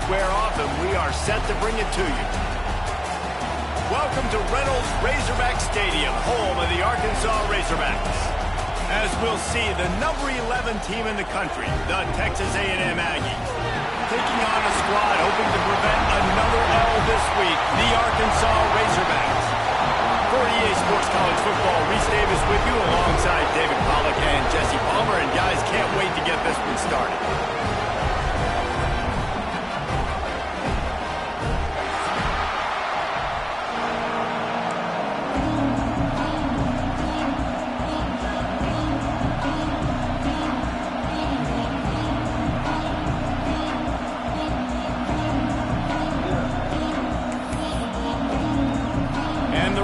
square off, and we are set to bring it to you. Welcome to Reynolds Razorback Stadium, home of the Arkansas Razorbacks. As we'll see, the number 11 team in the country, the Texas A&M Aggies, taking on a squad hoping to prevent another L this week, the Arkansas Razorbacks. For EA Sports College Football, Reese Davis with you alongside David Pollack and Jesse Palmer. And guys, can't wait to get this one started.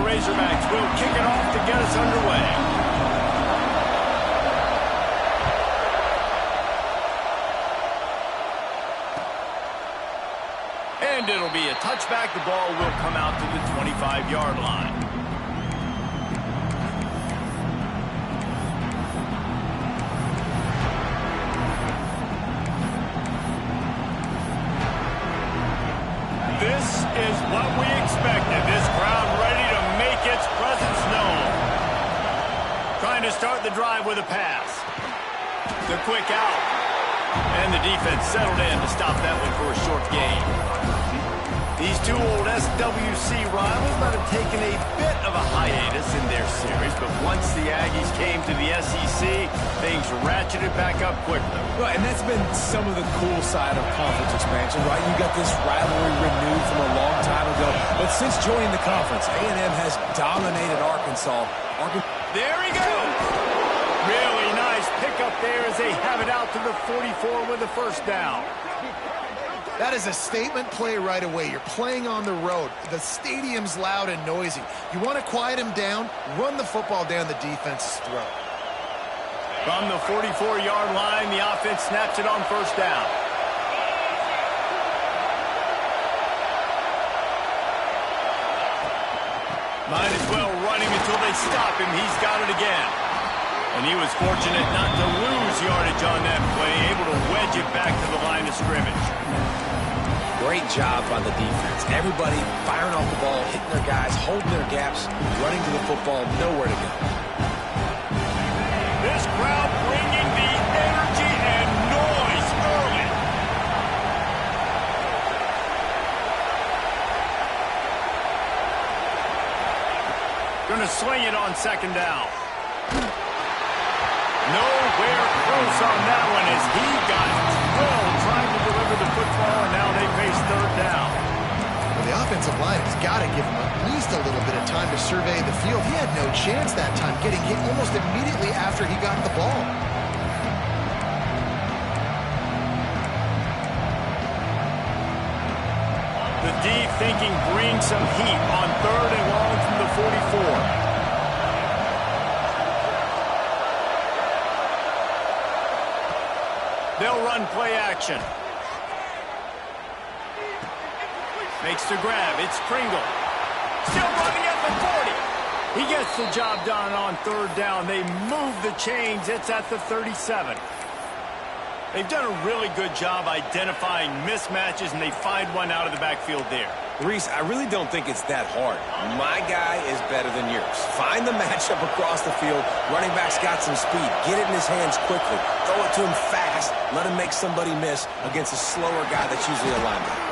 Razorbacks will kick it off to get us underway. And it'll be a touchback. The ball will come out to the 25-yard line. This is what we expected. This crowd ready to make its presence known. Trying to start the drive with a pass. The quick out. And the defense settled in to stop that one for a short gain. These two old SWC rivals might have taken a bit of a hiatus in their series, but once the Aggies came to the SEC, things ratcheted back up quickly. Right, and that's been some of the cool side of conference expansion, right? You got this rivalry renewed from a long time ago, but since joining the conference, A&M has dominated Arkansas. There he goes! Really nice pickup there as they have it out to the 44 with a first down. That is a statement play right away. You're playing on the road. The stadium's loud and noisy. You want to quiet him down, run the football down the defense's throat. From the 44-yard line, the offense snaps it on first down. Might as well run him until they stop him. He's got it again. And he was fortunate not to lose yardage on that play, able to wedge it back to the line of scrimmage. Great job by the defense. Everybody firing off the ball, hitting their guys, holding their gaps, running to the football, nowhere to go. This crowd bringing the energy and noise early. Going to sling it on second down. Nowhere close on that one as he got drilled trying to deliver the football, and now they face third down. Well, the offensive line has got to give him at least a little bit of time to survey the field. He had no chance that time, getting hit almost immediately after he got the ball. The D thinking bring some heat on third and long from the 44. They'll run play action. Makes the grab. It's Pringle. Still running at the 40. He gets the job done on third down. They move the chains. It's at the 37. They've done a really good job identifying mismatches, and they find one out of the backfield there. Reese, I really don't think it's that hard. My guy is better than yours. Find the matchup across the field. Running back's got some speed. Get it in his hands quickly. Throw it to him fast. Let him make somebody miss against a slower guy that's usually a linebacker.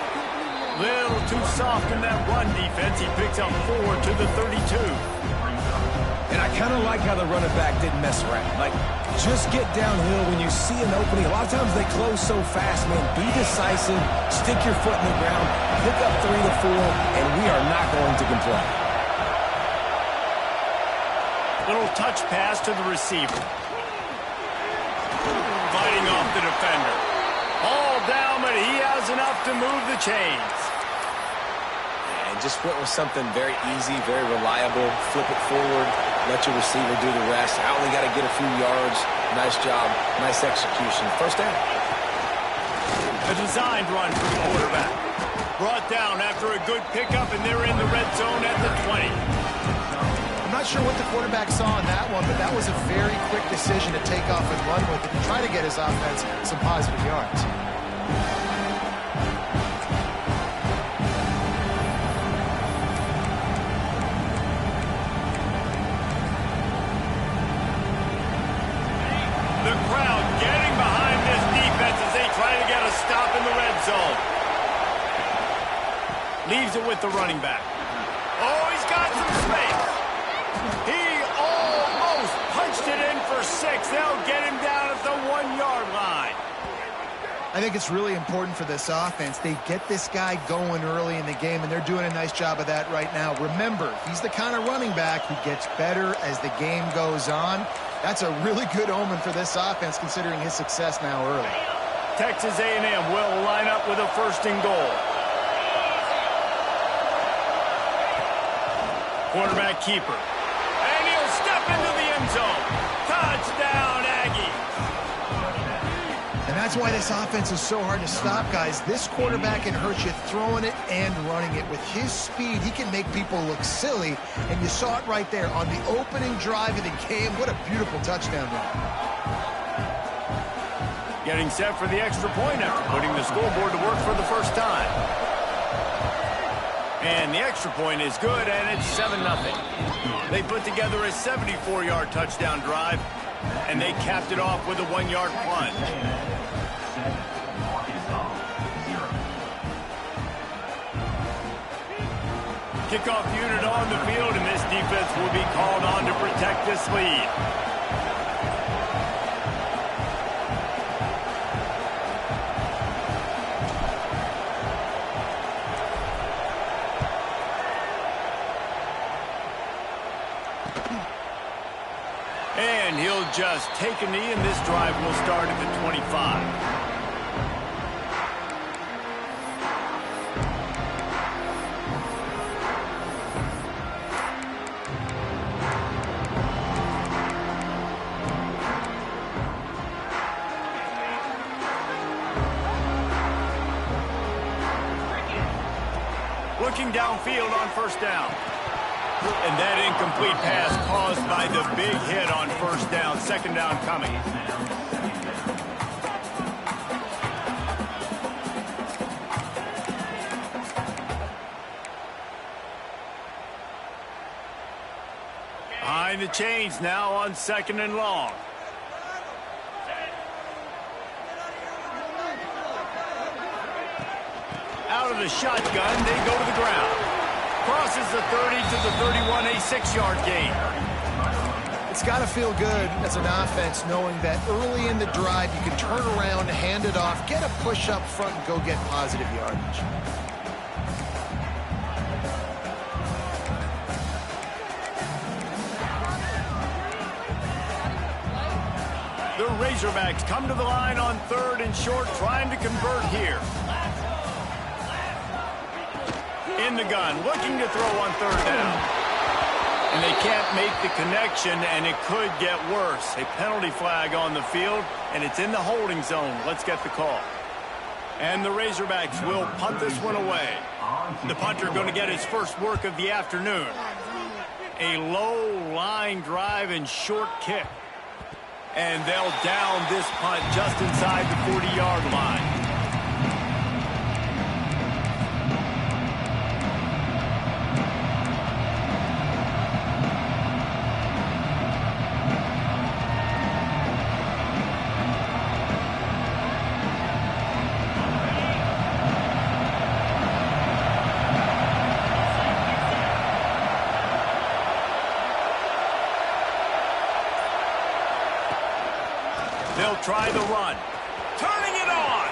Little too soft in that run defense. He picks up 4 to the 32. And I kind of like how the running back didn't mess around. Like, just get downhill when you see an opening. A lot of times they close so fast, man. Be decisive, stick your foot in the ground, pick up 3 to 4, and we are not going to complain. Little touch pass to the receiver. Fighting off the defender. All down, but he has enough to move the chains. And just went with something very easy, very reliable. Flip it forward, let your receiver do the rest. I only got to get a few yards. Nice job, nice execution. First down. A designed run for the quarterback. Brought down after a good pickup, and they're in the red zone at the 20. I'm not sure what the quarterback saw on that one, but that was a very quick decision to take off and run with it and try to get his offense some positive yards. Leaves it with the running back. Oh, he's got some space. He almost punched it in for 6. They'll get him down at the 1-yard line. I think it's really important for this offense. They get this guy going early in the game, and they're doing a nice job of that right now. Remember, he's the kind of running back who gets better as the game goes on. That's a really good omen for this offense, considering his success now early. Texas A&M will line up with a 1st and goal. Quarterback keeper. And he'll step into the end zone. Touchdown, Aggies. And that's why this offense is so hard to stop, guys. This quarterback can hurt you throwing it and running it. With his speed, he can make people look silly. And you saw it right there on the opening drive of the game. What a beautiful touchdown run. Getting set for the extra point after putting the scoreboard to work for the first time. And the extra point is good, and it's 7-0. They put together a 74-yard touchdown drive, and they capped it off with a 1-yard plunge. Kickoff unit on the field, and this defense will be called on to protect this lead. And he'll just take a knee, and this drive will start at the 25. Looking downfield on 1st down. And that incomplete pass caused by the big hit on 1st down. 2nd down coming. Behind the chains now on 2nd and long. Out of the shotgun, they go to the ground. Crosses the 30 to the 31, a 6-yard gain. It's got to feel good as an offense knowing that early in the drive you can turn around, hand it off, get a push up front, and go get positive yardage. The Razorbacks come to the line on 3rd and short, trying to convert here. In the gun, looking to throw on 3rd down. And they can't make the connection, and it could get worse. A penalty flag on the field, and it's in the holding zone. Let's get the call. And the Razorbacks will punt this one away. The punter going to get his first work of the afternoon. A low line drive and short kick. And they'll down this punt just inside the 40-yard line. They'll try the run. Turning it on.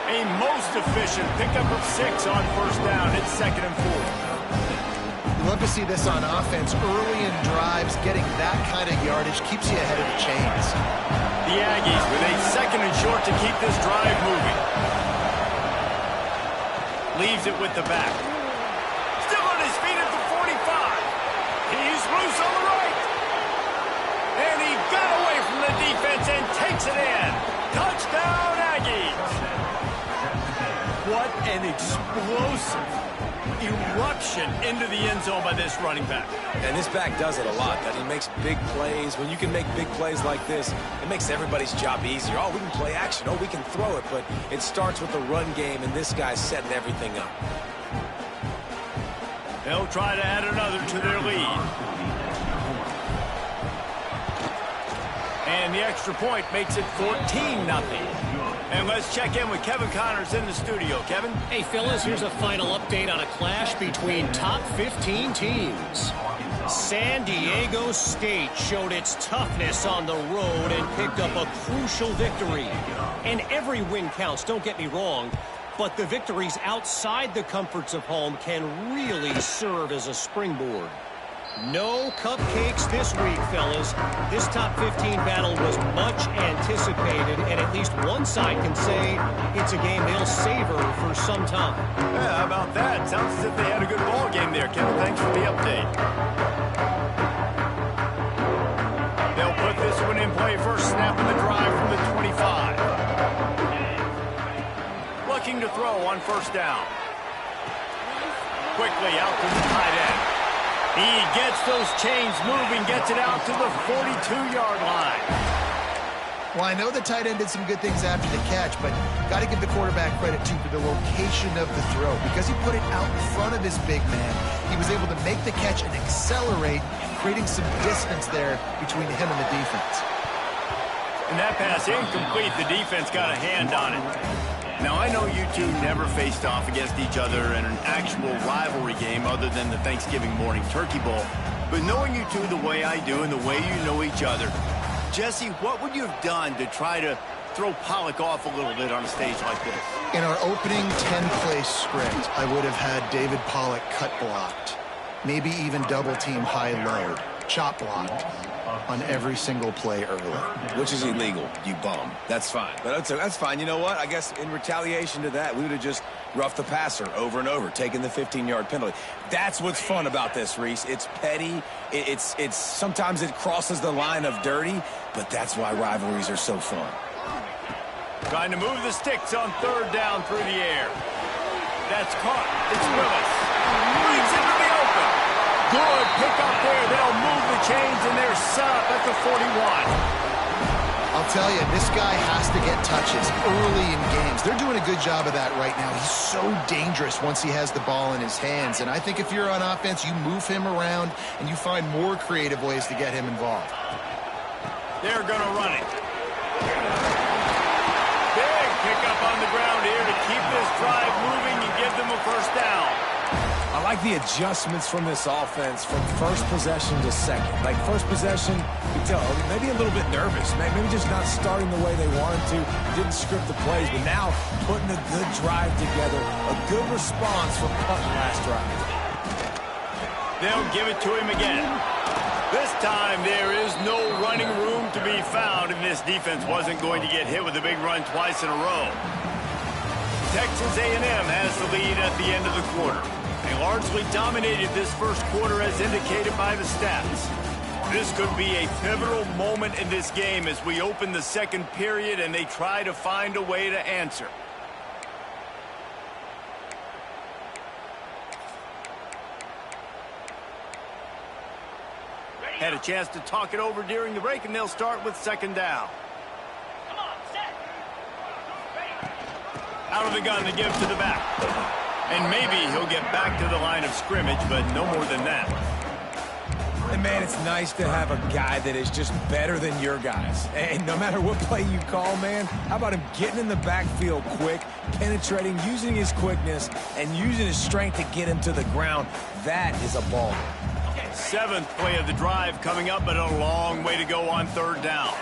A most efficient pickup of 6 on 1st down. It's 2nd and 4. You love to see this on offense. Early in drives, getting that kind of yardage keeps you ahead of the chains. The Aggies with a 2nd and short to keep this drive moving. Leaves it with the back. Still on his feet at the 45. He's loose on the right. And he got away from the defense and takes it in. Touchdown, Aggies. What an explosive eruption into the end zone by this running back. And this back does it a lot, that he makes big plays. When you can make big plays like this, it makes everybody's job easier. Oh, we can play action. Oh, we can throw it. But it starts with the run game, and this guy's setting everything up. They'll try to add another to their lead. And the extra point makes it 14-0. And let's check in with Kevin Connors in the studio. Kevin? Hey, fellas, here's a final update on a clash between top 15 teams. San Diego State showed its toughness on the road and picked up a crucial victory. And every win counts, don't get me wrong, but the victories outside the comforts of home can really serve as a springboard. No cupcakes this week, fellas. This top 15 battle was much anticipated, and at least one side can say it's a game they'll savor for some time. Yeah, how about that? Sounds as if they had a good ball game there, Kevin. Thanks for the update. They'll put this one in play. First snap of the drive from the 25. Looking to throw on first down. Quickly out to the tight end. He gets those chains moving, gets it out to the 42-yard line. Well, I know the tight end did some good things after the catch, but got to give the quarterback credit, too, for the location of the throw. Because he put it out in front of his big man, he was able to make the catch and accelerate, creating some distance there between him and the defense. And that pass incomplete. The defense got a hand on it. Now, I know you two never faced off against each other in an actual rivalry game other than the Thanksgiving morning turkey bowl. But knowing you two the way I do and the way you know each other, Jesse, what would you have done to try to throw Pollock off a little bit on a stage like this? In our opening 10-play script, I would have had David Pollock cut blocked, maybe even double-team high-low, chop blocked on every single play early. Which is illegal, you bum. That's fine. But that's fine. You know what? I guess in retaliation to that, we would have just roughed the passer over and over, taking the 15-yard penalty. That's what's fun about this, Reese. It's petty. It's sometimes it crosses the line of dirty, but that's why rivalries are so fun. Trying to move the sticks on third down through the air. That's caught. It's Willis. Breaks into the open. Good pick up there. They'll move the chains, and they're set up at the 41. I'll tell you, this guy has to get touches early in games. They're doing a good job of that right now. He's so dangerous once he has the ball in his hands. And I think if you're on offense, you move him around, and you find more creative ways to get him involved. They're going to run it. Big pickup on the ground here to keep this drive moving and give them a first down. I like the adjustments from this offense from first possession to second. Like first possession, you tell maybe a little bit nervous, maybe just not starting the way they wanted to, didn't script the plays, but now putting a good drive together, a good response from punt last drive. They'll give it to him again. This time there is no running room to be found, and this defense wasn't going to get hit with a big run twice in a row. Texas A&M has the lead at the end of the quarter. They largely dominated this first quarter as indicated by the stats. This could be a pivotal moment in this game as we open the second period and they try to find a way to answer. Had a chance to talk it over during the break, and they'll start with second down. Out of the gun to give to the back. And maybe he'll get back to the line of scrimmage, but no more than that. And, man, it's nice to have a guy that is just better than your guys. And no matter what play you call, man, how about him getting in the backfield quick, penetrating, using his quickness, and using his strength to get him to the ground. That is a baller. Seventh play of the drive coming up, but a long way to go on third down.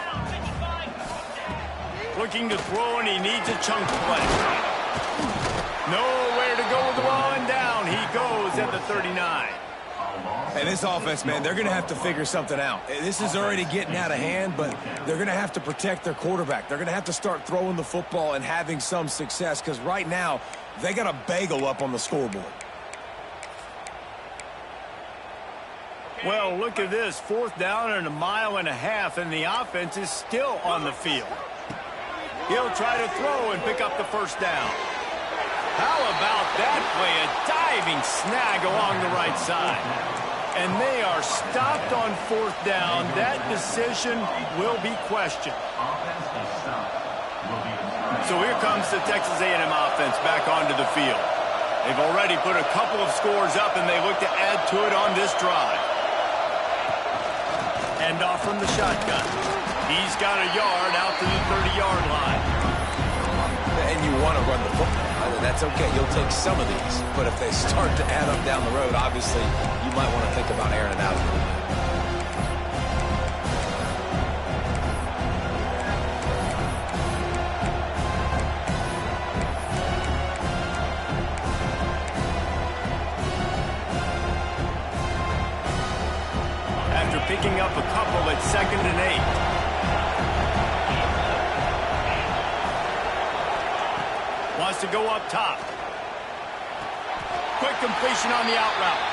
Looking to throw, and he needs a chunk play. Nowhere to go with the ball, and down he goes at the 39. Hey, this offense, man, they're going to have to figure something out. This is already getting out of hand, but they're going to have to protect their quarterback. They're going to have to start throwing the football and having some success, because right now they got a bagel up on the scoreboard. Well, look at this. Fourth down and 1.5 miles, and the offense is still on the field. He'll try to throw and pick up the first down. How about that play? A diving snag along the right side. And they are stopped on fourth down. That decision will be questioned. So here comes the Texas A&M offense back onto the field. They've already put a couple of scores up, and they look to add to it on this drive. Hand off from the shotgun. He's got a yard out to the 30-yard line. you want to run the football. That's okay. You'll take some of these. But if they start to add up down the road, obviously, you might want to think about airing it out a little bit. After picking up a couple at 2nd and 8. Wants to go up top. Quick completion on the out route.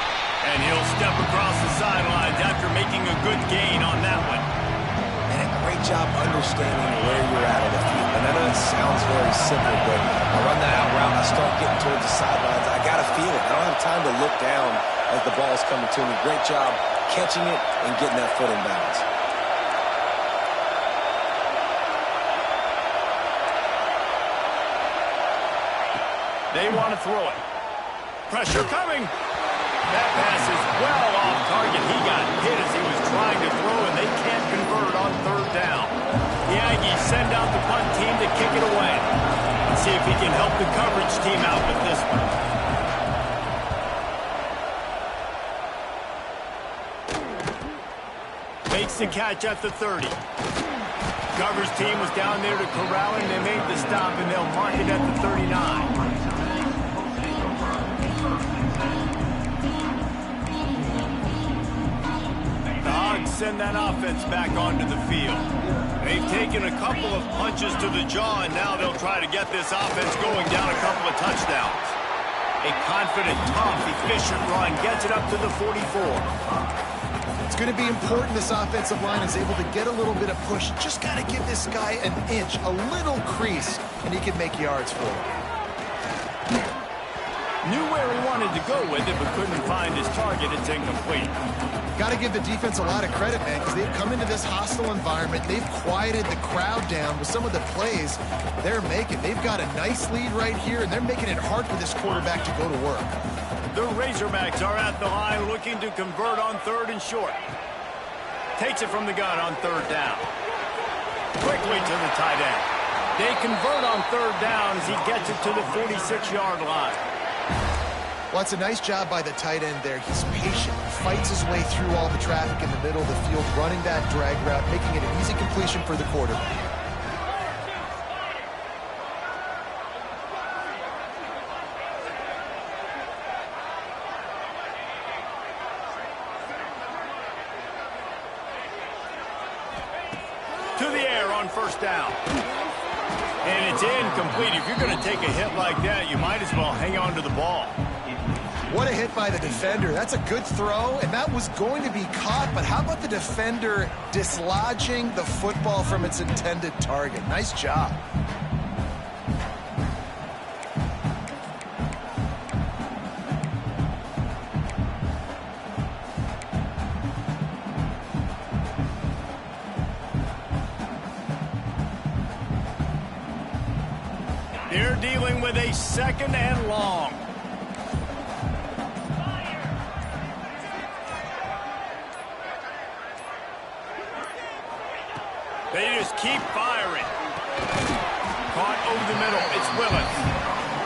And he'll step across the sidelines after making a good gain on that one. And a great job understanding where you're at on the field. And I know it sounds very simple, but I run that out route, I start getting towards the sidelines. I got to feel it. I don't have time to look down as the ball's coming to me. Great job catching it and getting that foot in bounds. They want to throw it. Pressure coming. That pass is well off target. He got hit as he was trying to throw, and they can't convert on 3rd down. The Aggies send out the punt team to kick it away. Let's see if he can help the coverage team out with this one. Makes the catch at the 30. Coverage team was down there to corral him. They made the stop, and they'll mark it at the 39. Send that offense back onto the field. They've taken a couple of punches to the jaw, and now they'll try to get this offense going down a couple of touchdowns. A confident, tough, efficient run gets it up to the 44. It's going to be important this offensive line is able to get a little bit of push. Just got to give this guy an inch, a little crease, and he can make yards for it. Knew where he wanted to go with it, but couldn't find his target. It's incomplete. Got to give the defense a lot of credit, man, because they've come into this hostile environment. They've quieted the crowd down with some of the plays they're making. They've got a nice lead right here, and they're making it hard for this quarterback to go to work. The Razorbacks are at the line looking to convert on 3rd and short. Takes it from the gun on 3rd down. Quickly to the tight end. They convert on 3rd down as he gets it to the 46-yard line. Well, it's a nice job by the tight end there. He's patient. He fights his way through all the traffic in the middle of the field, running that drag route, making it an easy completion for the quarterback. To the air on 1st down. And it's incomplete. If you're going to take a hit like that, you might as well hang on to the ball. What a hit by the defender. That's a good throw, and that was going to be caught, but how about the defender dislodging the football from its intended target? Nice job. They're dealing with a 2nd and long. They just keep firing. Caught over the middle. It's Willis.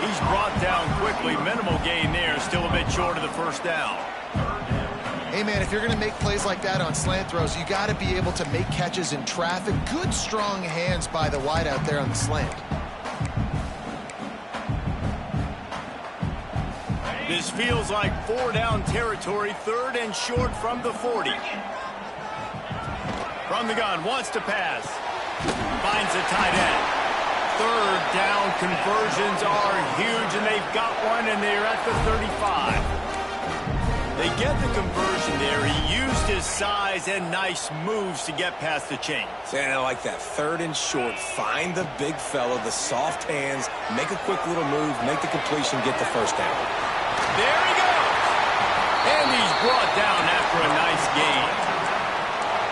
He's brought down quickly. Minimal gain there. Still a bit short of the 1st down. Hey, man, if you're going to make plays like that on slant throws, you got to be able to make catches in traffic. Good, strong hands by the wideout there on the slant. This feels like 4-down territory. 3rd and short from the 40. From the gun, wants to pass. Finds the tight end. 3rd down conversions are huge, and they've got one, and they're at the 35. They get the conversion there. He used his size and nice moves to get past the chains. And I like that. 3rd and short. Find the big fella, the soft hands, make a quick little move, make the completion, get the 1st down. There he goes. And he's brought down after a nice gain.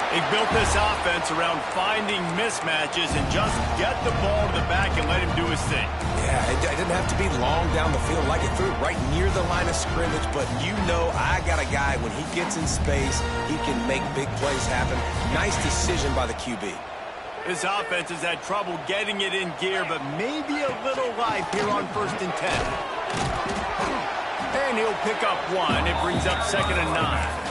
They built this offense around finding mismatches and just get the ball to the back and let him do his thing. Yeah, it didn't have to be long down the field. Like it threw it right near the line of scrimmage, but you know I got a guy, when he gets in space, he can make big plays happen. Nice decision by the QB. This offense has had trouble getting it in gear, but maybe a little life here on 1st and 10. And he'll pick up 1. It brings up 2nd and 9.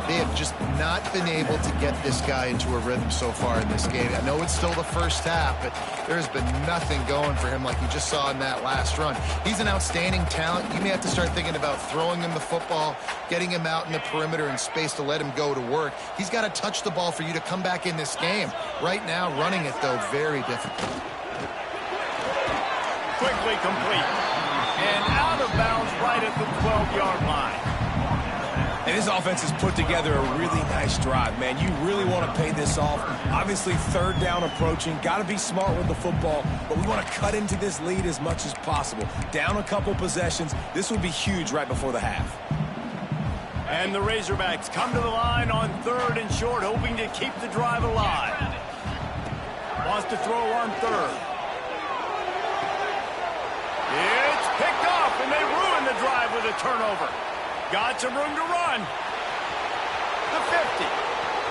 They have just not been able to get this guy into a rhythm so far in this game. I know it's still the first half, but there's been nothing going for him like you just saw in that last run. He's an outstanding talent. You may have to start thinking about throwing him the football, getting him out in the perimeter in space to let him go to work. He's got to touch the ball for you to come back in this game. Right now, running it, though, very difficult. Quickly complete. And out of bounds right at the 12-yard line. And this offense has put together a really nice drive, man. You really want to pay this off. Obviously, 3rd down approaching. Got to be smart with the football, but we want to cut into this lead as much as possible. Down a couple possessions. This would be huge right before the half. And the Razorbacks come to the line on 3rd and short, hoping to keep the drive alive. Wants to throw on 3rd. It's picked off, and they ruin the drive with a turnover. Got some room to run. The 50.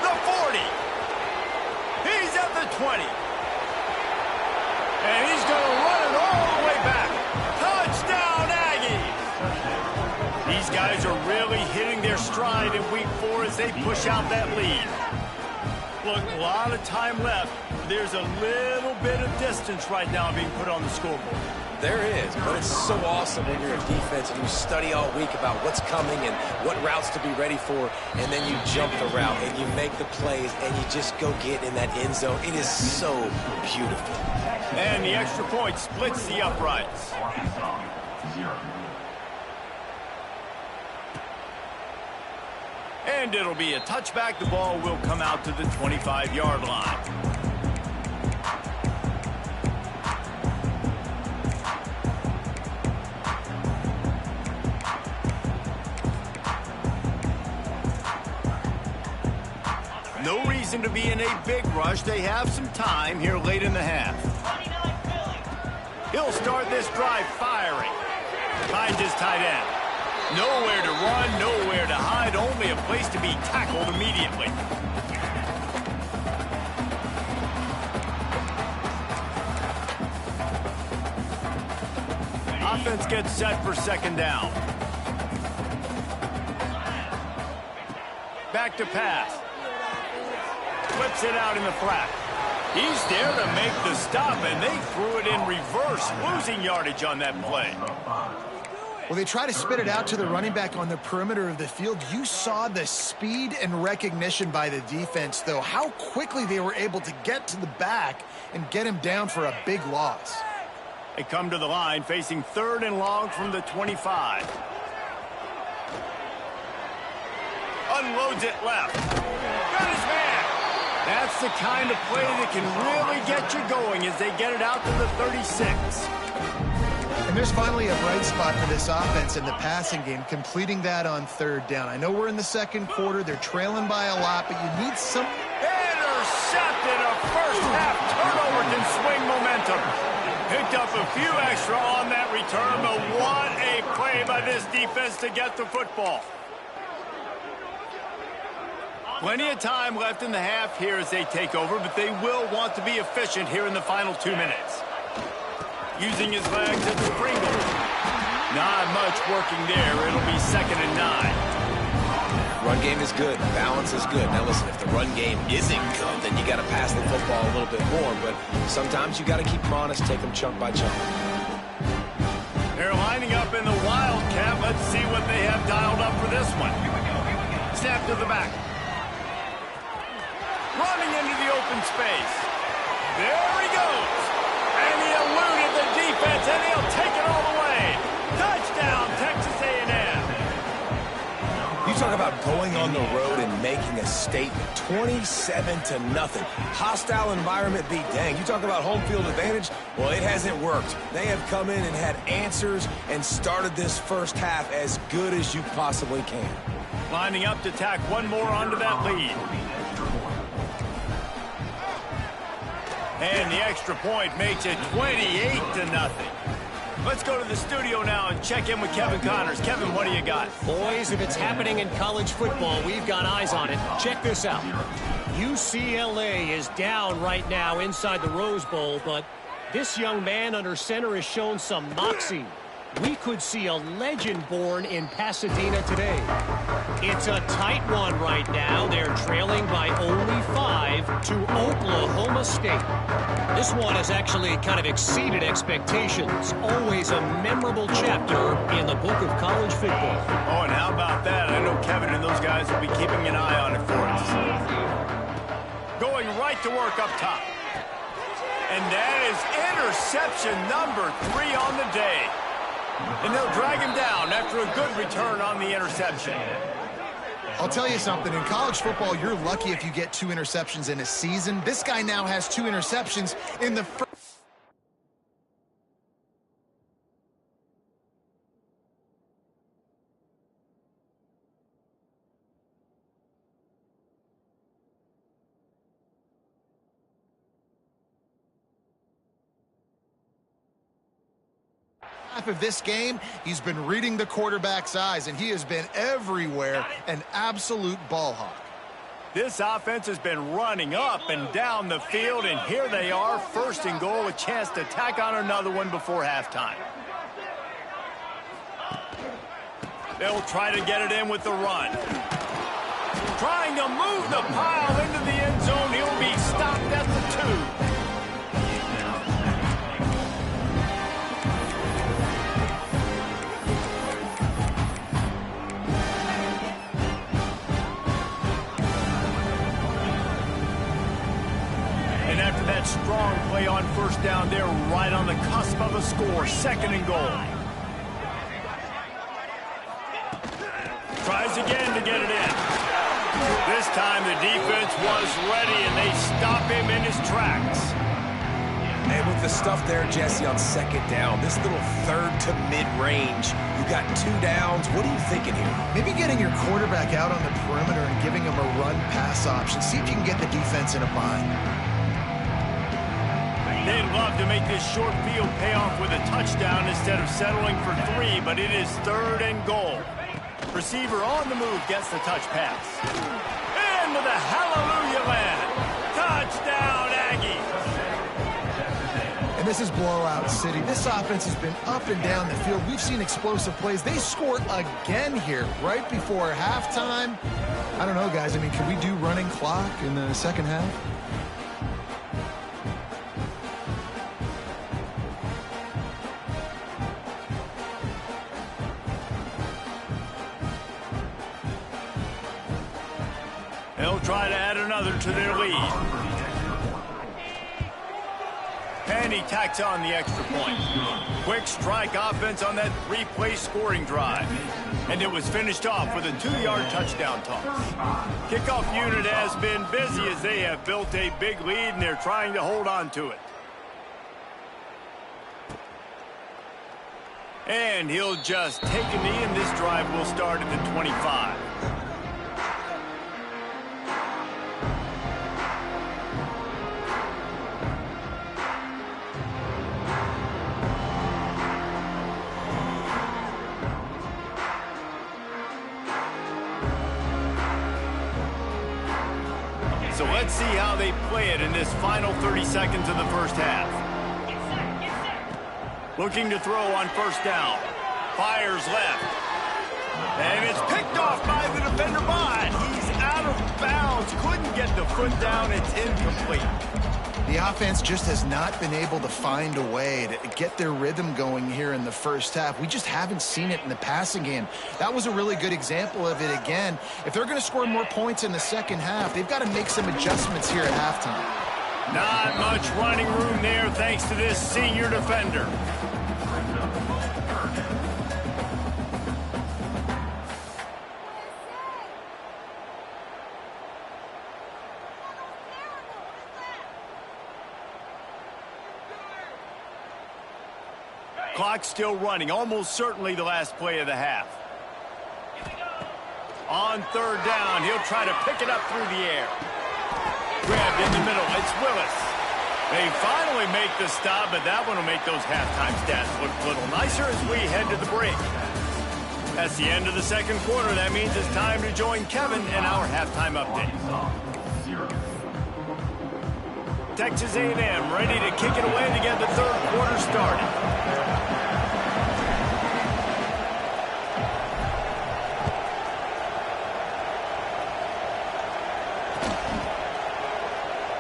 The 40. He's at the 20. And he's going to run it all the way back. Touchdown, Aggies. These guys are really hitting their stride in week 4 as they push out that lead. Look, a lot of time left. There's a little bit of distance right now being put on the scoreboard. There is, but it's so awesome when you're a defense and you study all week about what's coming and what routes to be ready for, and then you jump the route and you make the plays and you just go get in that end zone. It is so beautiful. And the extra point splits the uprights. And it'll be a touchback. The ball will come out to the 25-yard line. No reason to be in a big rush. They have some time here late in the half. He'll start this drive firing. Finds his tight end. Nowhere to run, nowhere to hide, only a place to be tackled immediately. Offense gets set for 2nd down. Back to pass. Flips it out in the flat. He's there to make the stop, and they threw it in reverse, losing yardage on that play. Well, they try to spit it out to the running back on the perimeter of the field. You saw the speed and recognition by the defense, though, how quickly they were able to get to the back and get him down for a big loss. They come to the line facing 3rd and long from the 25. Unloads it left. Got his man. That's the kind of play that can really get you going as they get it out to the 36. And there's finally a bright spot for this offense in the passing game, completing that on 3rd down. I know we're in the 2nd quarter. They're trailing by a lot, but you need some... Intercepted. A first-half turnover can swing momentum. Picked up a few extra on that return, but what a play by this defense to get the football. Plenty of time left in the half here as they take over, but they will want to be efficient here in the final 2 minutes. Using his legs at the Pringle. Not much working there. It'll be 2nd and 9. Run game is good. Balance is good. Now listen, if the run game isn't good, then you got to pass the football a little bit more. But sometimes you got to keep them honest, take them chunk by chunk. They're lining up in the Wildcat. Let's see what they have dialed up for this one. Snap to the back. Running into the open space. There he goes. And he eluded the defense, and he'll take it all the way. Touchdown, Texas A&M. You talk about going on the road and making a statement. 27-0. Hostile environment be dang. You talk about home field advantage? Well, it hasn't worked. They have come in and had answers and started this first half as good as you possibly can. Lining up to tack one more onto that lead. And the extra point makes it 28-0. Let's go to the studio now and check in with Kevin Connors. Kevin, what do you got? Boys, if it's happening in college football, we've got eyes on it. Check this out. UCLA is down right now inside the Rose Bowl, but this young man under center has shown some moxie. We could see a legend born in Pasadena today. It's a tight one right now. They're trailing by only 5 to Oklahoma State. This one has actually kind of exceeded expectations. Always a memorable chapter in the book of college football. Oh, and how about that? I know Kevin and those guys will be keeping an eye on it for us. Going right to work up top. And that is interception number 3 on the day. And they'll drag him down after a good return on the interception. I'll tell you something. In college football, you're lucky if you get 2 interceptions in a season. This guy now has 2 interceptions in the first half of this game. He's been reading the quarterback's eyes, and he has been everywhere, an absolute ball hawk. This offense has been running up and down the field, and here they are, first and goal, a chance to tack on another one before halftime. They'll try to get it in with the run. Trying to move the pile into the end zone. He'll be stopped at the 2. After that strong play on first down, they're right on the cusp of a score. Second and goal. Tries again to get it in. This time the defense was ready, and they stop him in his tracks. And with the stuff there, Jesse, on second down, this little third to mid-range, you got 2 downs. What are you thinking here? Maybe getting your quarterback out on the perimeter and giving him a run-pass option. See if you can get the defense in a bind. They'd love to make this short field pay off with a touchdown instead of settling for 3, but it is third and goal. Receiver on the move gets the touch pass. Into the hallelujah land. Touchdown, Aggies. And this is blowout city. This offense has been up and down the field. We've seen explosive plays. They score again here right before halftime. I don't know, guys. I mean, can we do running clock in the second half? They'll try to add another to their lead. And he tacks on the extra point. Quick strike offense on that 3-play scoring drive. And it was finished off with a 2-yard touchdown toss. Kickoff unit has been busy as they have built a big lead, and they're trying to hold on to it. And he'll just take a knee, and this drive will start at the 25. So let's see how they play it in this final 30 seconds of the first half. Looking to throw on first down. Fires left. And it's picked off by the defender, but he's out of bounds. Couldn't get the foot down. It's incomplete. The offense just has not been able to find a way to get their rhythm going here in the first half. We just haven't seen it in the passing game. That was a really good example of it again. If they're going to score more points in the second half, they've got to make some adjustments here at halftime. Not much running room there thanks to this senior defender. Clock still running, almost certainly the last play of the half. On third down, he'll try to pick it up through the air. Grabbed in the middle, it's Willis. They finally make the stop, but that one will make those halftime stats look a little nicer as we head to the break. That's the end of the second quarter. That means it's time to join Kevin in our halftime update. Texas A&M ready to kick it away to get the third quarter started.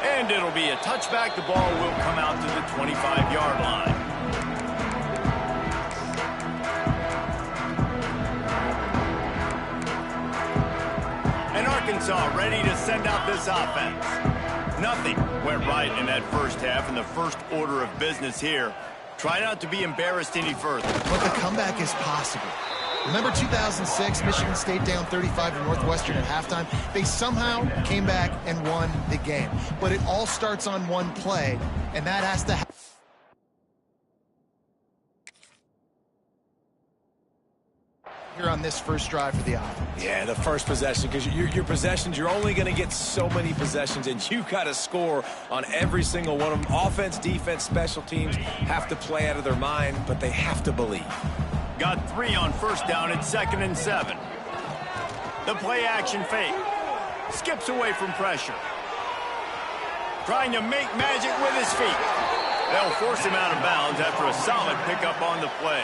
And it'll be a touchback. The ball will come out to the 25-yard line. And Arkansas ready to send out this offense. Nothing went right in that first half, and the first order of business here. Try not to be embarrassed any further. But the comeback is possible. Remember 2006, Michigan State down 35 to Northwestern at halftime? They somehow came back and won the game. But it all starts on one play, and that has to happen. Here on this first drive for the offense. Yeah, the first possession, because your possessions, you're only going to get so many possessions, and you got to score on every single one of them. Offense, defense, special teams have to play out of their mind, but they have to believe. Got 3 on first down at 2nd and 7. The play action fake. Skips away from pressure. Trying to make magic with his feet. They'll force him out of bounds after a solid pickup on the play.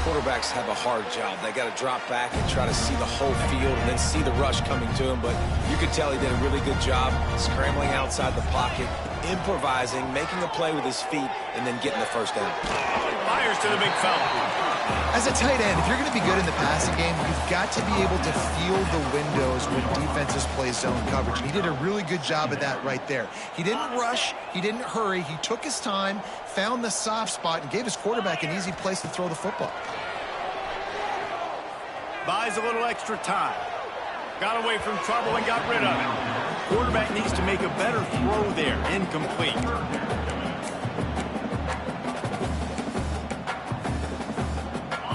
Quarterbacks have a hard job. They got to drop back and try to see the whole field and then see the rush coming to him. But you could tell he did a really good job scrambling outside the pocket, improvising, making a play with his feet, and then getting the first down. Fires to the big fella. As a tight end, if you're going to be good in the passing game, you've got to be able to feel the windows when defenses play zone coverage. And he did a really good job of that right there. He didn't rush. He didn't hurry. He took his time, found the soft spot, and gave his quarterback an easy place to throw the football. Buys a little extra time. Got away from trouble and got rid of it. Quarterback needs to make a better throw there. Incomplete.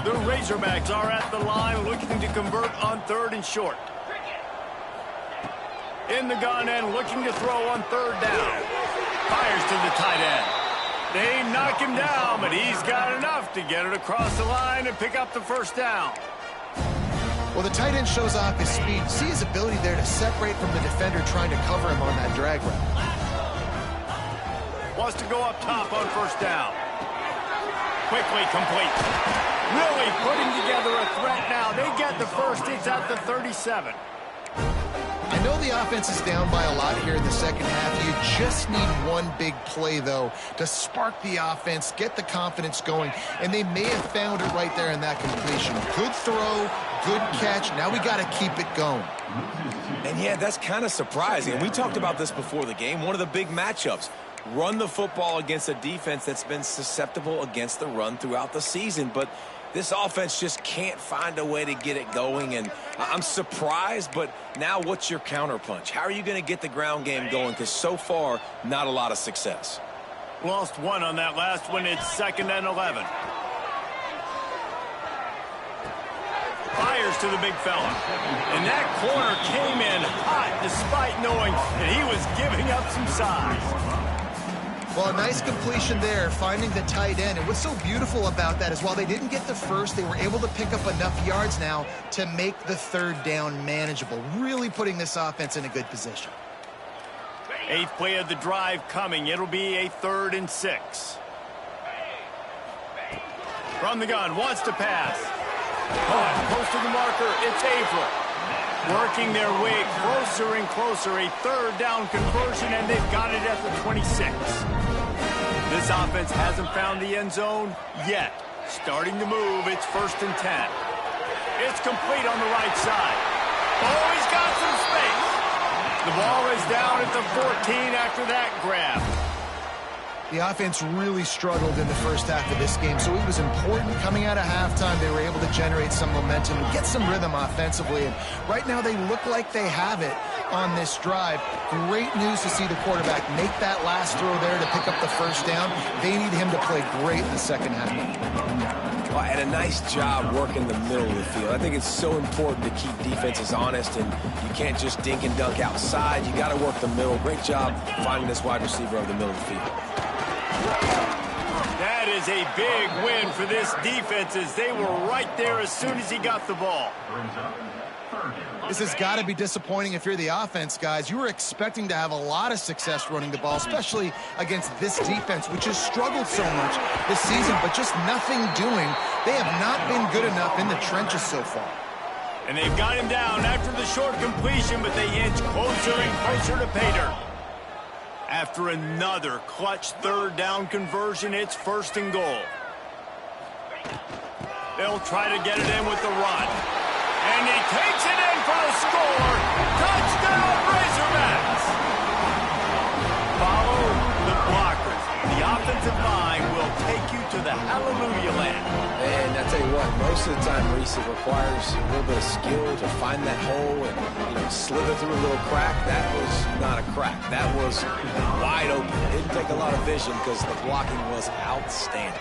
The Razorbacks are at the line looking to convert on 3rd and short. In the gun and looking to throw on 3rd down. Fires to the tight end. They knock him down, but he's got enough to get it across the line and pick up the first down. Well, the tight end shows off his speed. See his ability there to separate from the defender trying to cover him on that drag route. Wants to go up top on first down. Quickly complete. Really putting together a threat now. They get the first. It's at the 37. I know the offense is down by a lot here in the second half. You just need one big play, though, to spark the offense, get the confidence going, and they may have found it right there in that completion. Good throw, good catch. Now we got to keep it going. And, yeah, that's kind of surprising. We talked about this before the game. One of the big matchups. Run the football against a defense that's been susceptible against the run throughout the season. But this offense just can't find a way to get it going. And I'm surprised, but now what's your counterpunch? How are you going to get the ground game going? Because so far, not a lot of success. Lost 1 on that last one. It's 2nd and 11. Fires to the big fella. And that corner came in hot despite knowing that he was giving up some size. Well, a nice completion there, finding the tight end. And what's so beautiful about that is while they didn't get the first, they were able to pick up enough yards now to make the 3rd down manageable, really putting this offense in a good position. 8th play of the drive coming. It'll be a 3rd and 6. From the gun, wants to pass. Close to the marker, it's Averill. Working their way closer and closer, a 3rd down conversion, and they've got it at the 26. This offense hasn't found the end zone yet. Starting to move, it's 1st and 10. It's complete on the right side. Oh, he's got some space. The ball is down at the 14 after that grab. The offense really struggled in the first half of this game, so it was important coming out of halftime. They were able to generate some momentum and get some rhythm offensively. And right now they look like they have it on this drive. Great news to see the quarterback make that last throw there to pick up the first down. They need him to play great in the second half. Well, and a nice job working the middle of the field. I think it's so important to keep defenses honest, and you can't just dink and dunk outside. You got to work the middle. Great job finding this wide receiver over the middle of the field. That is a big win for this defense as they were right there as soon as he got the ball. This has got to be disappointing if you're the offense, guys. You were expecting to have a lot of success running the ball, especially against this defense, which has struggled so much this season, but just nothing doing. They have not been good enough in the trenches so far. And they've got him down after the short completion, but they inch closer and closer to pay dirt. After another clutch third down conversion, it's 1st and goal. They'll try to get it in with the run. And he takes it in for the score. Touchdown, Razorbacks! Follow the blockers. The offensive line will take you to the hallelujah land. And I tell you what, most of the time, Reese, it requires a little bit of skill to find that hole and slither through a little crack. That was not a crack. That was wide open. It didn't take a lot of vision because the blocking was outstanding.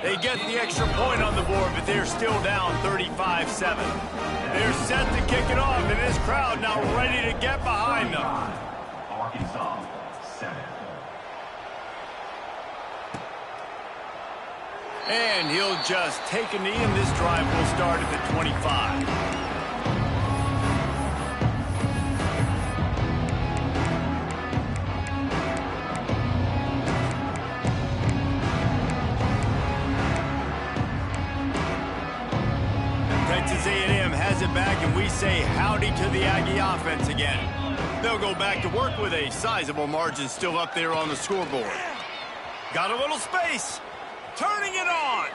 They get the extra point on the board, but they're still down 35-7. They're set to kick it off, and this crowd now ready to get behind them. Arkansas, 7. And he'll just take a knee, and this drive will start at the 25. Texas A&M has it back, and we say howdy to the Aggie offense again. They'll go back to work with a sizable margin still up there on the scoreboard. Got a little space. Turning it on.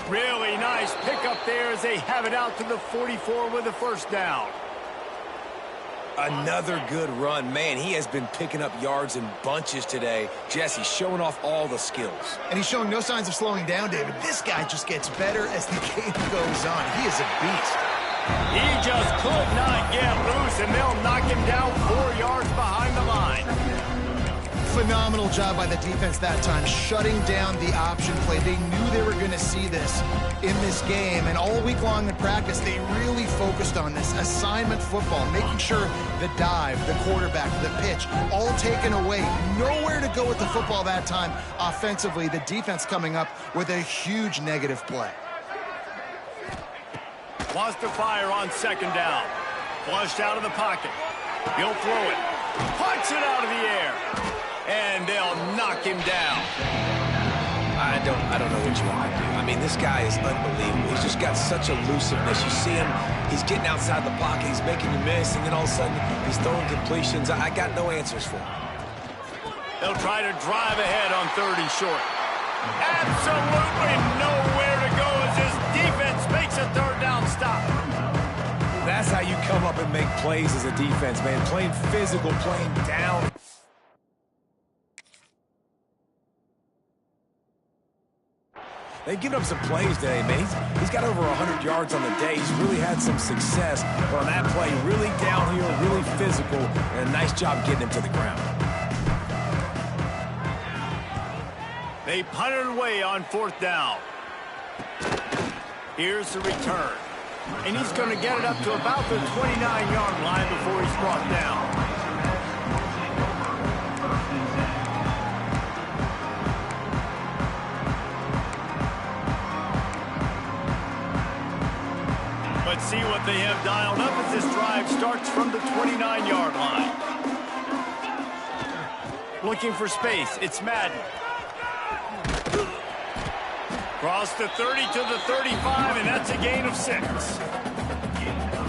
Really nice pickup there as they have it out to the 44 with a 1st down. Another good run. Man, he has been picking up yards in bunches today. Jesse showing off all the skills. And he's showing no signs of slowing down, David. This guy just gets better as the game goes on. He is a beast. He just could not get loose, and they'll knock him down 4 yards behind the line. Phenomenal job by the defense that time, shutting down the option play. They knew they were going to see this in this game, and all week long in practice, they really focused on this assignment football, making sure the dive, the quarterback, the pitch, all taken away. Nowhere to go with the football that time offensively. The defense coming up with a huge negative play. Wants to fire on 2nd down. Flushed out of the pocket. He'll throw it. Punch it out of the air. And they'll knock him down. I don't know what you want to do. I mean, this guy is unbelievable. He's just got such elusiveness. You see him, he's getting outside the pocket, he's making you miss, and then all of a sudden, he's throwing completions. I got no answers for him. They'll try to drive ahead on 3rd and short. Absolutely nowhere to go as his defense makes a 3rd down stop. That's how you come up and make plays as a defense, man. Playing physical, playing down. They've given up some plays today, man. He's got over 100 yards on the day. He's really had some success. But on that play, really downhill, really physical, and a nice job getting him to the ground. They punt it away on 4th down. Here's the return. And he's going to get it up to about the 29-yard line before he's brought down. Let's see what they have dialed up as this drive starts from the 29-yard line. Looking for space. It's Madden. Cross the 30 to the 35, and that's a gain of 6.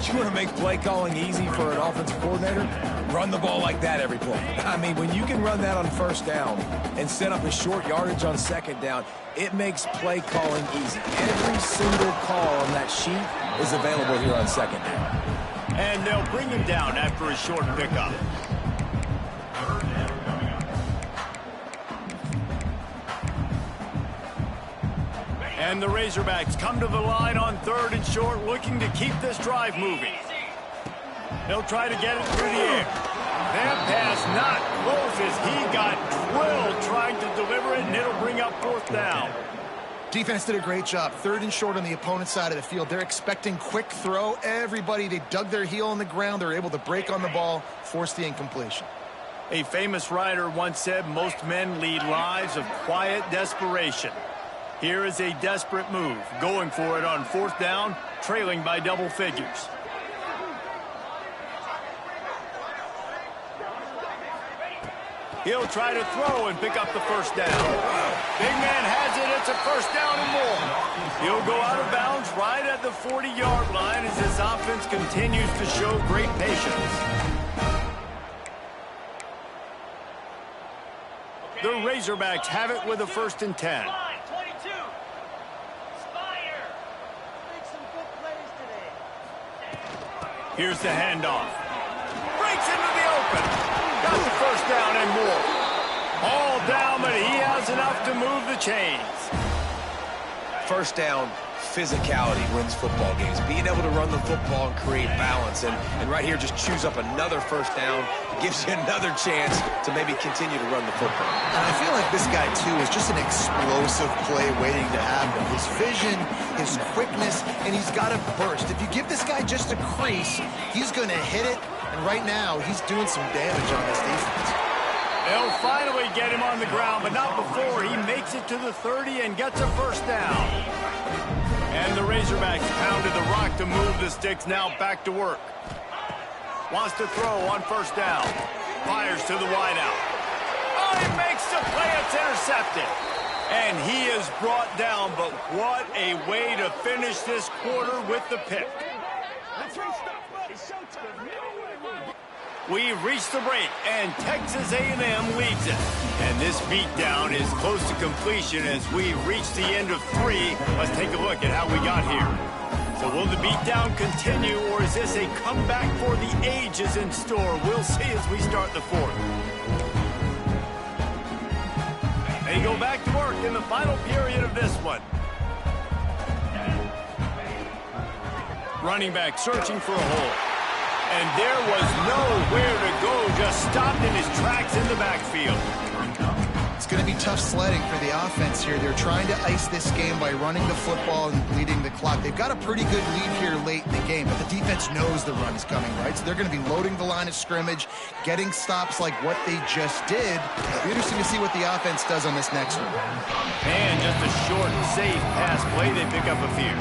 You want to make play calling easy for an offensive coordinator? Run the ball like that every play. I mean, when you can run that on 1st down and set up a short yardage on 2nd down, it makes play calling easy. Every single call on that sheet is available here on 2nd down. And they'll bring him down after a short pickup. And the Razorbacks come to the line on 3rd and short, looking to keep this drive moving. They'll try to get it through the air. That pass not close as he got drilled trying to deliver it, and it'll bring up 4th down. Defense did a great job. 3rd and short on the opponent's side of the field. They're expecting quick throw. Everybody, they dug their heel on the ground. They're able to break on the ball, force the incompletion. A famous writer once said most men lead lives of quiet desperation. Here is a desperate move, going for it on 4th down, trailing by double figures. He'll try to throw and pick up the first down. Big man has it. It's a first down and more. He'll go out of bounds right at the 40-yard line as this offense continues to show great patience. The Razorbacks have it with a 1st and 10. Here's the handoff. Breaks into the open. Got the first down and more. All down, but he has enough to move the chains. First down, physicality wins football games. Being able to run the football and create balance. And right here, just choose up another first down. It gives you another chance to maybe continue to run the football. And I feel like this guy, too, is just an explosive play waiting to happen. His vision, his quickness, and he's got a burst. If you give this guy just a crease, he's going to hit it. And right now, he's doing some damage on this defense. They'll finally get him on the ground, but not before he makes it to the 30 and gets a first down. And the Razorbacks pounded the rock to move the sticks, now back to work. Wants to throw on first down. Fires to the wideout. Oh, he makes the play. It's intercepted. And he is brought down, but what a way to finish this quarter with the pick. We've reached the break, and Texas A&M leads it. And this beatdown is close to completion as we reach the end of 3. Let's take a look at how we got here. So will the beatdown continue, or is this a comeback for the ages in store? We'll see as we start the 4th. They go back to work in the final period of this one. Running back searching for a hole. And there was nowhere to go, just stopped in his tracks in the backfield. It's going to be tough sledding for the offense here. They're trying to ice this game by running the football and bleeding the clock. They've got a pretty good lead here late in the game, but the defense knows the run is coming, right? So they're going to be loading the line of scrimmage, getting stops like what they just did. It'll be interesting to see what the offense does on this next one. And just a short, safe pass play. They pick up a few.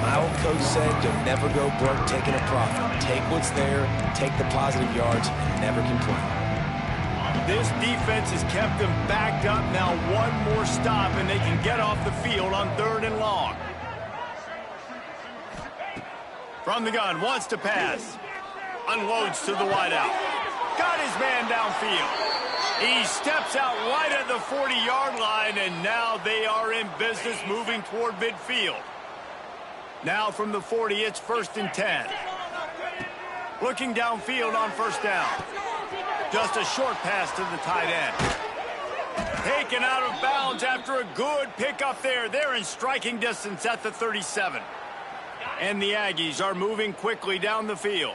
My old coach said you'll never go broke taking a profit. Take what's there, take the positive yards, and never complain. This defense has kept them backed up. Now one more stop, and they can get off the field on 3rd and long. From the gun, wants to pass. Unloads to the wideout. Got his man downfield. He steps out right at the 40-yard line, and now they are in business moving toward midfield. Now from the 40, it's 1st and 10. Looking downfield on first down. Just a short pass to the tight end. Taken out of bounds after a good pickup there. They're in striking distance at the 37. And the Aggies are moving quickly down the field.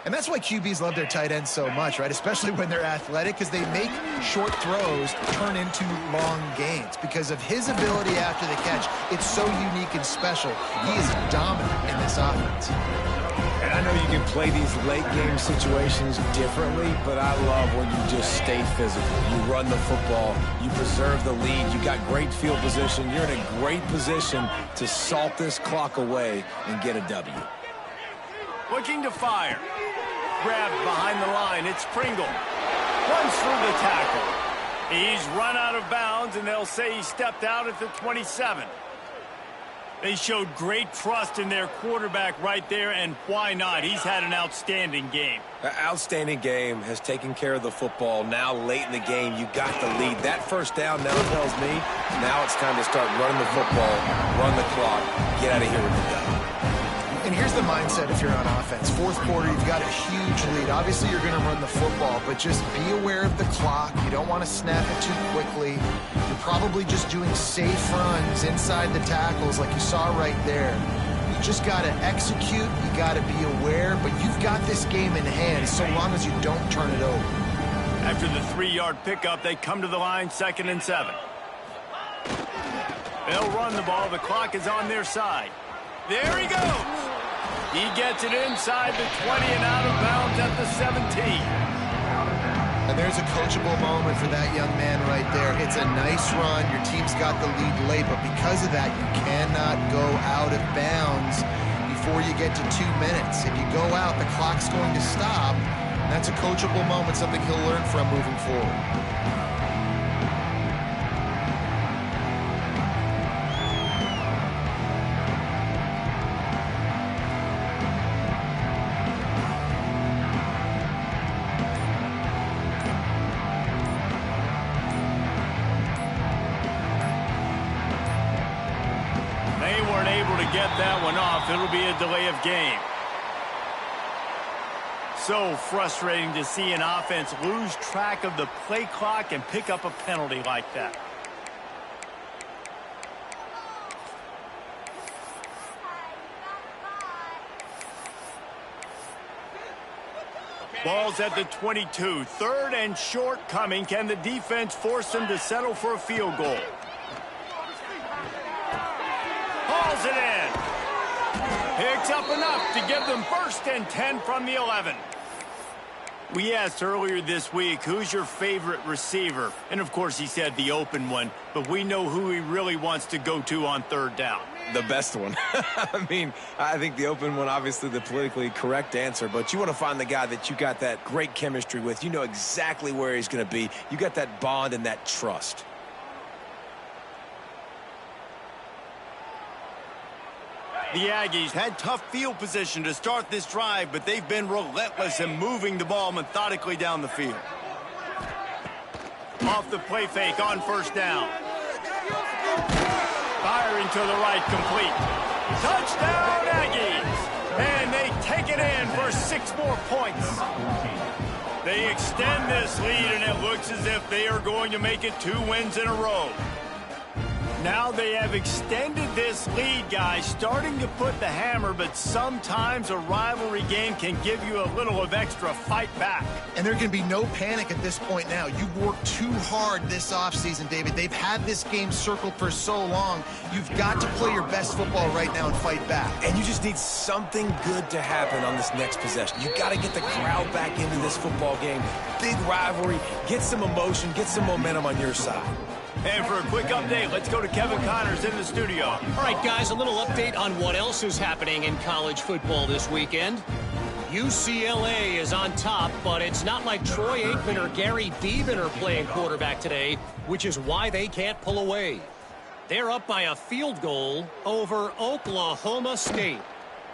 And that's why QBs love their tight ends so much, right? Especially when they're athletic, because they make short throws turn into long gains. Because of his ability after the catch, it's so unique and special. He is dominant in this offense. And I know you can play these late game situations differently, but I love when you just stay physical. You run the football, you preserve the lead, you got great field position, you're in a great position to salt this clock away and get a W. Looking to fire. Grabbed behind the line. It's Pringle. Runs through the tackle. He's run out of bounds, and they'll say he stepped out at the 27. They showed great trust in their quarterback right there, and why not? He's had an outstanding game. An outstanding game, has taken care of the football. Now late in the game, you got the lead. That first down now tells me now it's time to start running the football, run the clock, get out of here with the W. And here's the mindset if you're on offense. 4th quarter, you've got a huge lead. Obviously, you're going to run the football, but just be aware of the clock. You don't want to snap it too quickly. You're probably just doing safe runs inside the tackles like you saw right there. You just got to execute. You got to be aware, but you've got this game in hand so long as you don't turn it over. After the 3-yard pickup, they come to the line, 2nd and 7. They'll run the ball. The clock is on their side. There he goes. He gets it inside the 20 and out of bounds at the 17. And there's a coachable moment for that young man right there. It's a nice run. Your team's got the lead late, but because of that, you cannot go out of bounds before you get to 2 minutes. If you go out, the clock's going to stop. And that's a coachable moment, something he'll learn from moving forward. Get that one off. It'll be a delay of game. So frustrating to see an offense lose track of the play clock and pick up a penalty like that. Ball's at the 22. Third and short coming. Can the defense force them to settle for a field goal? Hauls it in. Picks up enough to give them 1st and 10 from the 11. We asked earlier this week, who's your favorite receiver? And, of course, he said the open one. But we know who he really wants to go to on 3rd down. The best one. I mean, I think the open one, obviously the politically correct answer, but you want to find the guy that you got that great chemistry with. You know exactly where he's going to be. You got that bond and that trust. The Aggies had tough field position to start this drive, but they've been relentless in moving the ball methodically down the field. Off the play fake on 1st down. Firing to the right, complete. Touchdown, Aggies! And they take it in for 6 more points. They extend this lead, and it looks as if they are going to make it 2 wins in a row. Now they have extended this lead, guys, starting to put the hammer, but sometimes a rivalry game can give you a little of extra fight back. And there can be no panic at this point now. You've worked too hard this offseason, David. They've had this game circled for so long. You've got to play your best football right now and fight back. And you just need something good to happen on this next possession. You got to get the crowd back into this football game. Big rivalry. Get some emotion. Get some momentum on your side. And for a quick update, let's go to Kevin Connors in the studio. All right, guys, a little update on what else is happening in college football this weekend. UCLA is on top, but it's not like Troy Aikman or Gary Beeman are playing quarterback today, which is why they can't pull away. They're up by a field goal over Oklahoma State.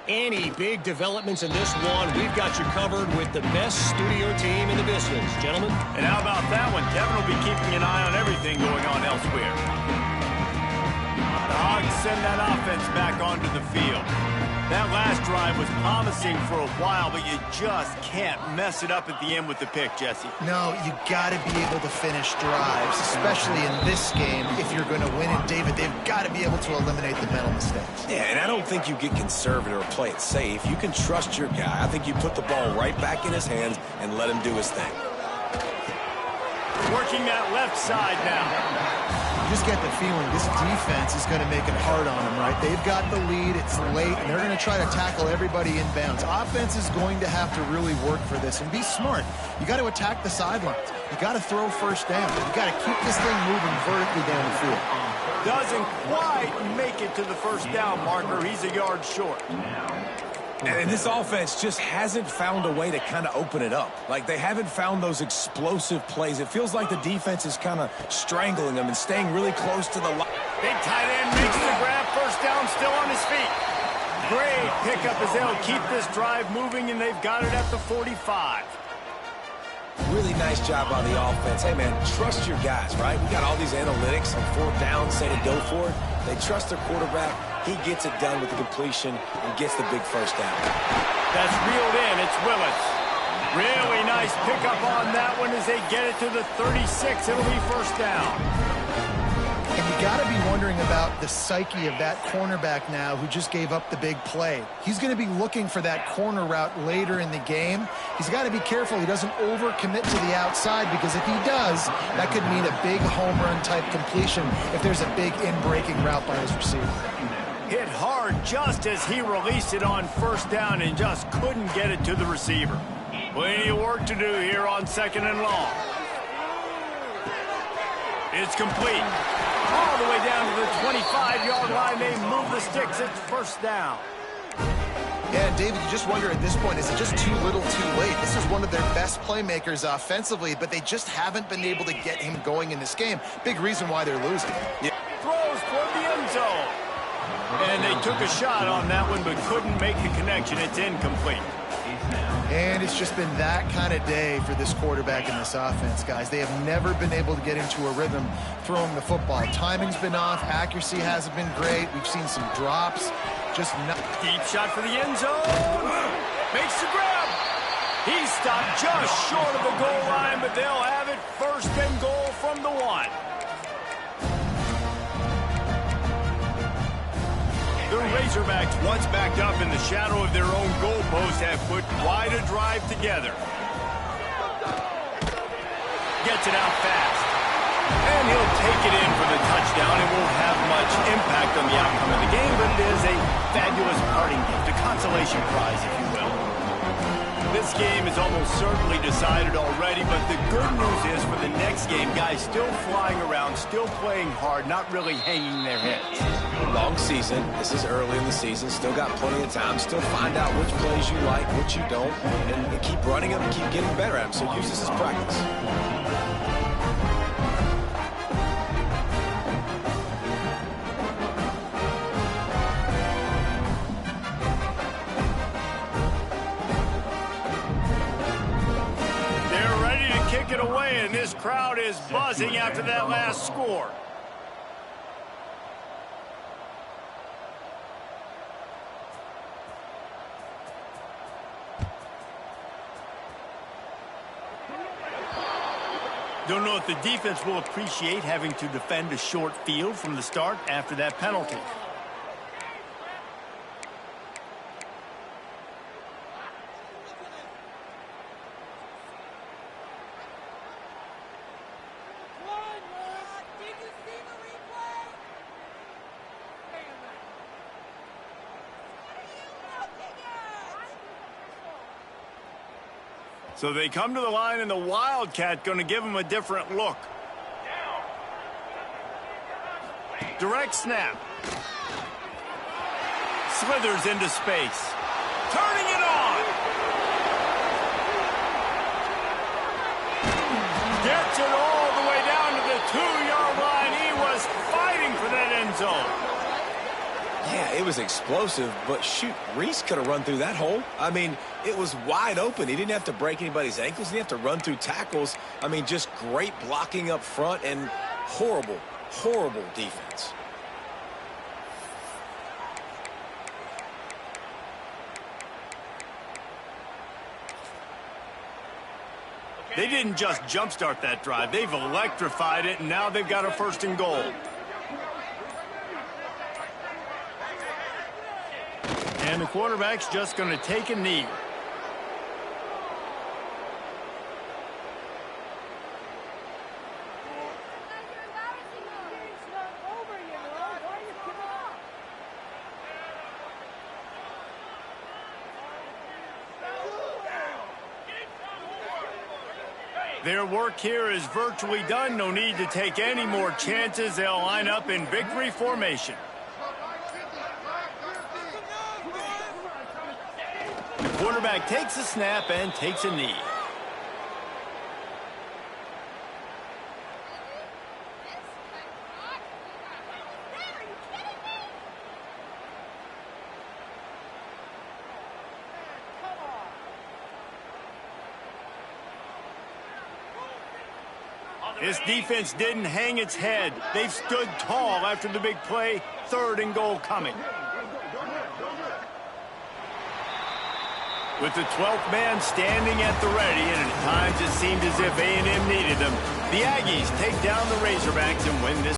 Any big developments in this one, we've got you covered with the best studio team in the business, gentlemen. And how about that one? Kevin will be keeping an eye on everything going on elsewhere. The Hogs send that offense back onto the field. That last drive was promising for a while, but you just can't mess it up at the end with the pick, Jesse. No, you got to be able to finish drives, especially in this game. If you're going to win it, David, they've got to be able to eliminate the mental mistakes. Yeah, and I don't think you get conservative or play it safe. You can trust your guy. I think you put the ball right back in his hands and let him do his thing. Working that left side now. You just get the feeling this defense is going to make it hard on them, right? They've got the lead, it's late, and they're going to try to tackle everybody inbounds. Offense is going to have to really work for this and be smart. You got to attack the sidelines. You got to throw 1st down. You got to keep this thing moving vertically down the field. Doesn't quite make it to the 1st down marker. He's a yard short. And this offense just hasn't found a way to kind of open it up. Like, they haven't found those explosive plays. It feels like the defense is kind of strangling them and staying really close to the line. Big tight end makes the grab. 1st down, still on his feet. Great pickup as they'll keep this drive moving, and they've got it at the 45. Really nice job on the offense. Hey, man, trust your guys, right? We got all these analytics on 4th down, say to go for it. They trust their quarterback. He gets it done with the completion and gets the big 1st down. That's reeled in. It's Willis. Really nice pickup on that one as they get it to the 36. It'll be 1st down. And you got to be wondering about the psyche of that cornerback now who just gave up the big play. He's going to be looking for that corner route later in the game. He's got to be careful he doesn't overcommit to the outside, because if he does, that could mean a big home run type completion if there's a big in-breaking route by his receiver. Hit hard just as he released it on 1st down and just couldn't get it to the receiver. Plenty of work to do here on 2nd and long. It's complete. All the way down to the 25-yard line. They move the sticks. It's 1st down. Yeah, and David, you just wonder at this point, is it just too little too late? This is one of their best playmakers offensively, but they just haven't been able to get him going in this game. Big reason why they're losing. Yeah. Throws toward the end zone. And they took a shot on that one, but couldn't make the connection. It's incomplete. And it's just been that kind of day for this quarterback in this offense, guys. They have never been able to get into a rhythm throwing the football. Timing's been off. Accuracy hasn't been great. We've seen some drops. Just not. Deep shot for the end zone. Makes the grab. He's stopped just short of the goal line, but they'll have it 1st and goal from the 1. The Razorbacks, once backed up in the shadow of their own goalpost, have put quite a drive together. Gets it out fast. And he'll take it in for the touchdown. It won't have much impact on the outcome of the game, but it is a fabulous parting gift, a consolation prize, if you will. This game is almost certainly decided already, but the good news is for the next game, guys still flying around, still playing hard, not really hanging their heads. Long season. This is early in the season. Still got plenty of time. Still find out which plays you like, which you don't, and keep running them and keep getting better at them. So use this as practice. They're ready to kick it away, and this crowd is buzzing after that last score. Don't know if the defense will appreciate having to defend a short field from the start after that penalty. So they come to the line, and the Wildcat going to give them a different look. Direct snap. Slithers into space. Turning it on. Gets it all the way down to the 2-yard line. He was fighting for that end zone. Yeah, it was explosive, but shoot, Reese could have run through that hole. I mean, it was wide open. He didn't have to break anybody's ankles. He didn't have to run through tackles. I mean, just great blocking up front and horrible, horrible defense. They didn't just jumpstart that drive. They've electrified it, and now they've got a 1st and goal. And the quarterback's just going to take a knee. Their work here is virtually done. No need to take any more chances. They'll line up in victory formation. The quarterback takes a snap and takes a knee. This defense didn't hang its head. They've stood tall after the big play. 3rd and goal coming. With the 12th man standing at the ready, and at times it seemed as if A&M needed them, the Aggies take down the Razorbacks and win this